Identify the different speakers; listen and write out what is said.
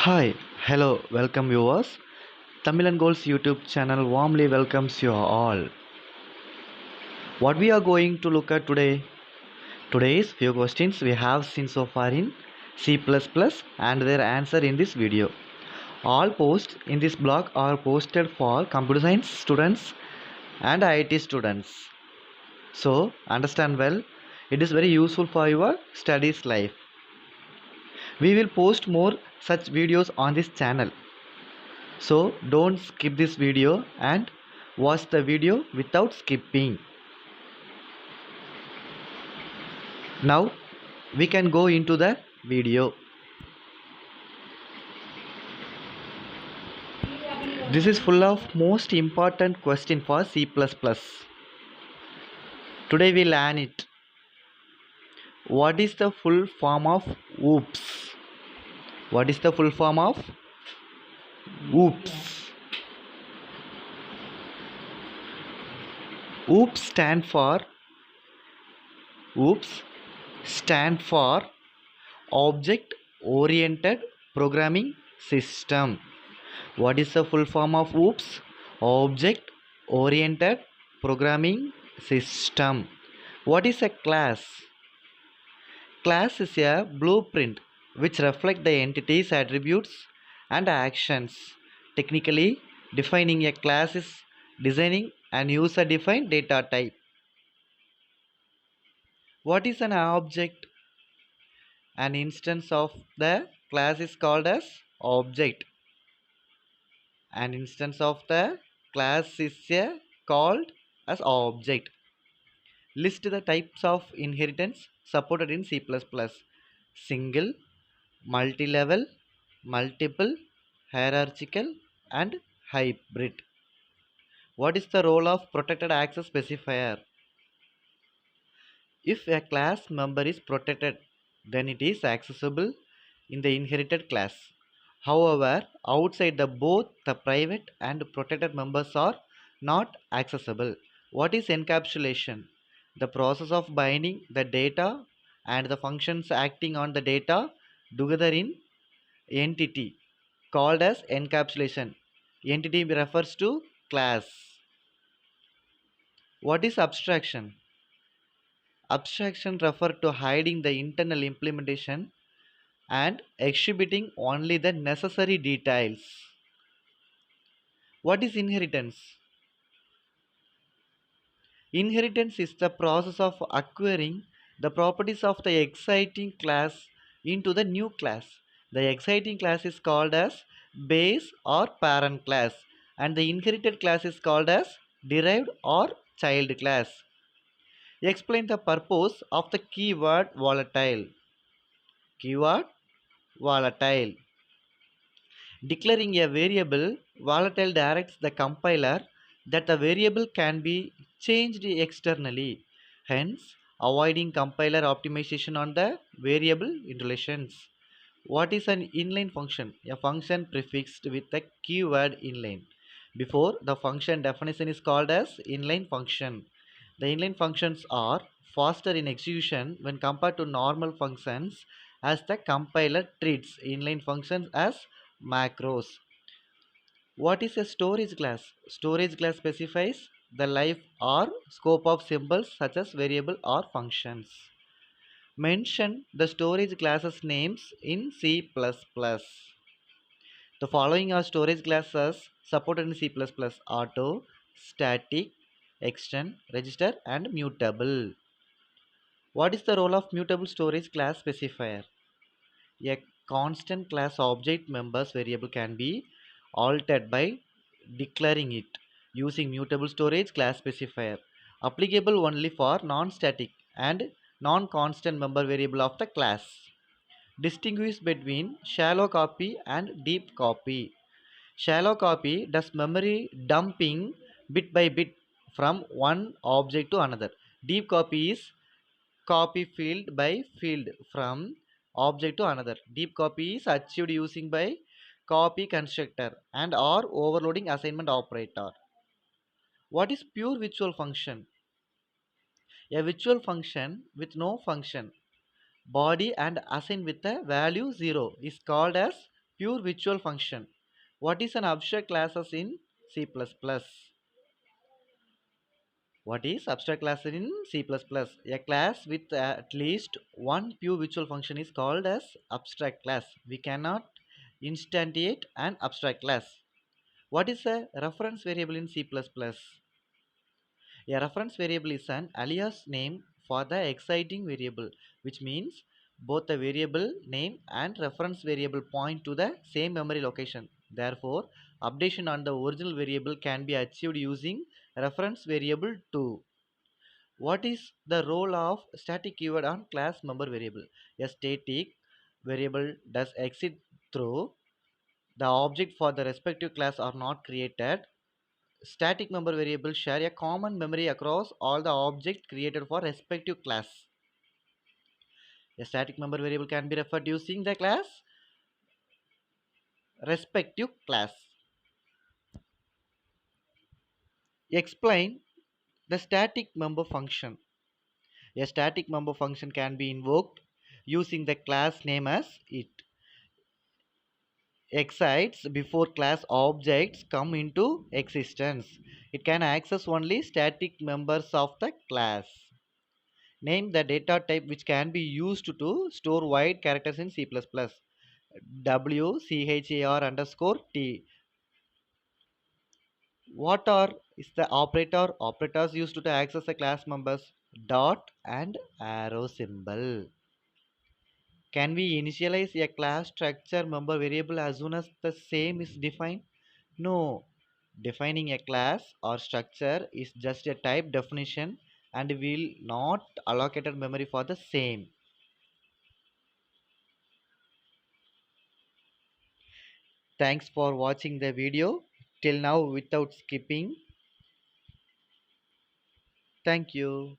Speaker 1: Hi, hello, welcome viewers. Tamizhan Goals YouTube channel warmly welcomes you all. What we are going to look at today? Today's few questions we have seen so far in C++ and their answer in this video. All posts in this blog are posted for computer science students and IT students. So, understand well, it is very useful for your studies life. We will post more such videos on this channel. So don't skip this video and watch the video without skipping. Now we can go into the video. This is full of most important question for C++. Today we learn it. What is the full form of OOPS? What is the full form of OOPS? OOPS stand for Object Oriented Programming System. What is the full form of OOPS? Object Oriented Programming System. What is a class? Class is a blueprint which reflects the entity's attributes and actions. Technically, defining a class is designing an user-defined data type. What is an object? An instance of the class is called as object. An instance of the class is called as object. List the types of inheritance supported in C++. Single, multi-level, multiple, hierarchical and hybrid. What is the role of protected access specifier? If a class member is protected, then it is accessible in the inherited class. However, outside both the private and protected members are not accessible. What is encapsulation? The process of binding the data and the functions acting on the data together in entity called as encapsulation. Entity refers to class. What is abstraction? Abstraction refers to hiding the internal implementation and exhibiting only the necessary details. What is inheritance? Inheritance is the process of acquiring the properties of the existing class into the new class. The existing class is called as base or parent class, and the inherited class is called as derived or child class. Explain the purpose of the keyword volatile. Keyword volatile. Declaring a variable volatile directs the compiler that the variable can be changed externally, hence avoiding compiler optimization on the variable iterations. What is an inline function? A function prefixed with the keyword inline. Before the function definition is called as inline function. The inline functions are faster in execution when compared to normal functions, as the compiler treats inline functions as macros. What is a storage class? Storage class specifies the life or scope of symbols such as variable or functions. Mention the storage classes names in C++. The following are storage classes supported in C++: auto, static, extend, register and mutable. What is the role of mutable storage class specifier? A constant class object members variable can be altered by declaring it using mutable storage class specifier, applicable only for non-static and non-constant member variable of the class. Distinguish between shallow copy and deep copy. Shallow copy does memory dumping bit by bit from one object to another. Deep copy is copy field by field from object to another. Deep copy is achieved using by copy constructor and or overloading assignment operator. What is pure virtual function? A virtual function with no function body and assigned with a value 0 is called as Pure virtual function. What is an abstract classes in C++? What is abstract class in C++? A class with at least one pure virtual function is called as abstract class. We cannot instantiate an abstract class. What is a reference variable in C++? A reference variable is an alias name for the exciting variable, which means both the variable name and reference variable point to the same memory location. Therefore, updation on the original variable can be achieved using reference variable too. What is the role of static keyword on class member variable? A static variable does exit through the object for the respective class are not created. Static member variables share a common memory across all the objects created for respective class. A static member variable can be referred using the class respective class. Explain the static member function. A static member function can be invoked using the class name as it excites before class objects come into existence. It can access only static members of the class. Name the data type which can be used to store wide characters in C++. WCHAR underscore T. What are is the operator? Operators used to access the class members. Dot and arrow symbol. Can we initialize a class structure member variable as soon as the same is defined? No. Defining a class or structure is just a type definition and will not allocated memory for the same. Thanks for watching the video till now without skipping. Thank you.